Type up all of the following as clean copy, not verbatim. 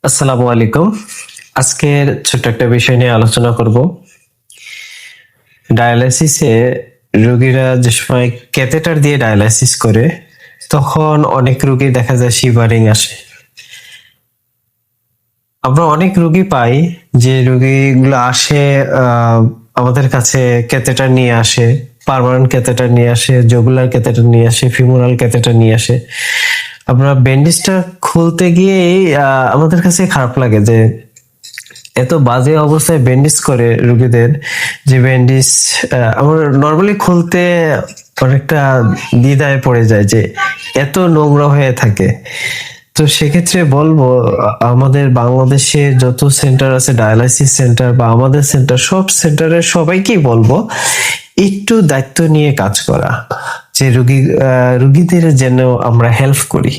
আসসালামু আলাইকুম। আজকের ছোট্ট একটা বিষয় নিয়ে আলোচনা করব। ডায়ালাইসিসে রোগীরা যে সময় ক্যাথেটার দিয়ে ডায়ালাইসিস করে তখন অনেক রোগী দেখা যায় শিভারিং আসে। আমরা অনেক রোগী পাই যে রোগীগুলো আসে আমাদের কাছে ক্যাথেটার নিয়ে আসে, পার্মানেন্ট ক্যাথেটার নিয়ে আসে, জগুলার ক্যাথেটার নিয়ে আসে, ফিমোরাল ক্যাথেটার নিয়ে আসে। আমরা ব্যান্ডেজটা খুলতে গিয়েই আমাদের কাছে খারাপ লাগে যে এত বাজে অবস্থায় ব্যান্ডেজ করে রোগীদের, যে ব্যান্ডেজ আমরা নর্মালি খুলতে অনেকটা দ্বিধায় পড়ে যায় যে এত নোংরা হয়ে থাকে। তো সেক্ষেত্রে বলবো আমাদের বাংলাদেশে যত সেন্টার আছে, ডায়ালাইসিস সেন্টার বা আমাদের সেন্টার, সব সেন্টারের সবাইকেই বলবো একটু দায়িত্ব নিয়ে কাজ করা, যে রোগীদের যেন আমরা হেল্প করি।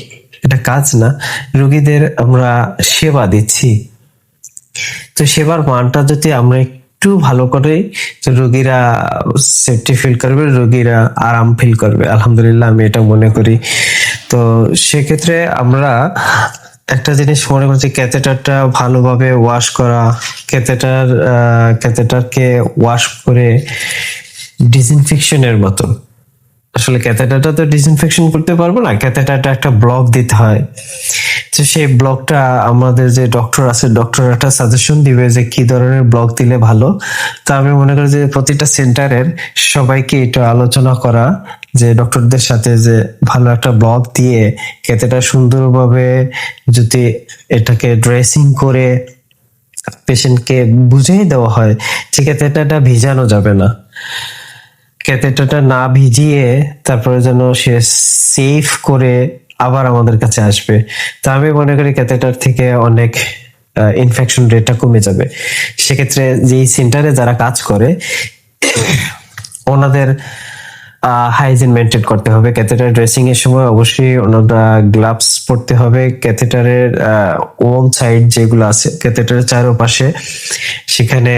এটা কাজ না, রোগীদের আমরা সেবা দিচ্ছি, তো সেবার মানটা যদি আমরা একটু ভালো করে, তো রোগীরা সেফটি ফিল করবে, রোগীরা আরাম ফিল করবে। আলহামদুলিল্লাহ, আমি এটা মনে করি। তো সেক্ষেত্রে আমরা একটা জিনিস মনে করছি, ক্যাথেটারটা ভালোভাবে ওয়াশ করা, ক্যাথেটারকে ওয়াশ করে ডিসইনফেকশনের মতো। আসলে ক্যাথেটারটা তো ডিসইনফেকশন করতে পারবো না, ক্যাথেটারটা একটা ব্লক দিতে হয়। তো সেই ব্লকটা আমাদের যে ডক্টর আছে, ডক্টর একটা সাজেশন দিবে যে কি ধরনের ব্লক দিলে ভালো। তো আমি মনে করি যে প্রতিটা সেন্টারের সবাইকে এটা আলোচনা করা, যে ডক্টরদের সাথে যে ভালো একটা ব্লক দিয়ে ক্যাথেটার সুন্দরভাবে যদি এটাকে ড্রেসিং করে পেশেন্টকে বুঝিয়ে দেওয়া হয় যে ক্যাথেটারটা ভিজানো যাবে না, ক্যাথেটারটা না ভিজিয়ে তারপরে যেন সে সেফ করে আবার আমাদের কাছে আসবে। তো আমি মনে করি ক্যাথেটার থেকে অনেক ইনফেকশন রেটটা কমে যাবে। সেক্ষেত্রে যেই সেন্টারে যারা কাজ করে ওনাদের হাইজিন মেনটেন করতে হবে। ক্যাথেটার ড্রেসিং এর সময় অবশ্যই ওনারা গ্লাভস পরতে হবে। ক্যাথেটারের ওয়াল সাইড যেগুলো আছে ক্যাথেটারের চারপাশে, সেখানে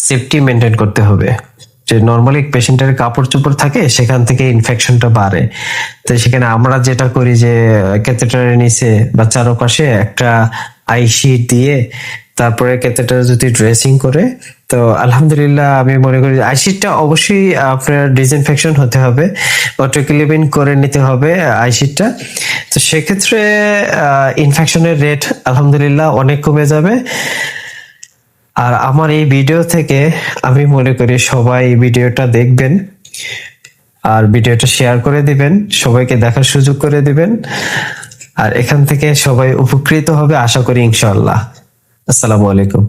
সেফটি মেনটেন করতে হবে। যে নর্মালি পেশেন্টের কাপড় চোপড় থাকে, সেখান থেকে ইনফেকশনটা বাড়ে। তো সেখানে আমরা যেটা করি যে ক্যাথেটারের নিচে বা চারপাশে একটা আইশিট দিয়ে তারপরে ক্যাথেটার যদি ড্রেসিং করে, তো আলহামদুলিল্লাহ আমি মনে করি আইশিটটা অবশ্যই আপনার ডিসইনফেকশন হতে হবে, অটোক্লিভিং করে নিতে হবে আইশিটটা। তো সেক্ষেত্রে ইনফেকশনের রেট আলহামদুলিল্লাহ অনেক কমে যাবে। আর আমার এই ভিডিও থেকে আমি মনে করি সবাই ভিডিওটা দেখবেন আর ভিডিওটা শেয়ার করে দিবেন, সবাইকে দেখার সুযোগ করে দিবেন, আর এখান থেকে সবাই উপকৃত হবে আশা করি ইনশাআল্লাহ। আসসালামু আলাইকুম।